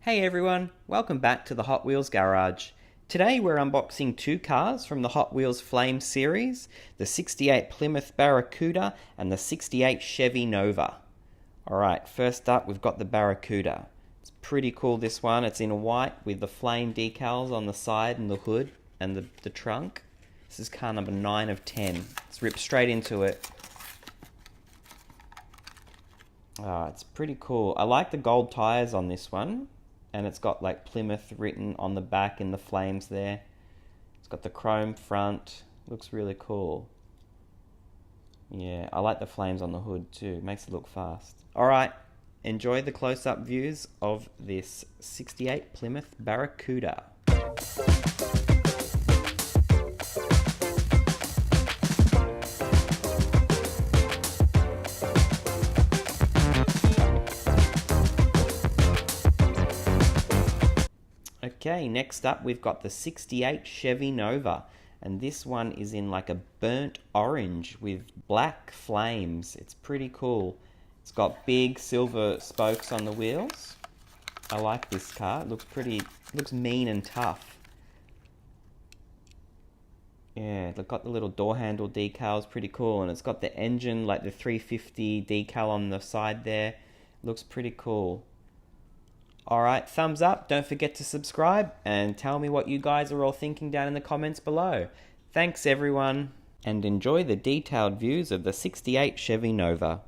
Hey everyone, welcome back to the Hot Wheels Garage. Today we're unboxing two cars from the Hot Wheels Flame series, the 68 Plymouth Barracuda and the 68 Chevy Nova. Alright, first up we've got the Barracuda. It's pretty cool, this one. It's in white with the flame decals on the side and the hood and the trunk. This is car number 9 of 10. Let's rip straight into it. It's pretty cool. I like the gold tires on this one. And it's got like Plymouth written on the back in the flames there. It's got the chrome front. Looks really cool. Yeah, I like the flames on the hood too. Makes it look fast. Alright, enjoy the close-up views of this 68 Plymouth Barracuda. Okay, next up we've got the 68 Chevy Nova, and this one is in like a burnt orange with black flames. It's pretty cool. It's got big silver spokes on the wheels. I like this car. It looks mean and tough. Yeah, it's got the little door handle decals, pretty cool, and it's got the engine, like the 350 decal on the side there. Looks pretty cool. Alright, thumbs up, don't forget to subscribe, and tell me what you guys are all thinking down in the comments below. Thanks everyone, and enjoy the detailed views of the 68 Chevy Nova.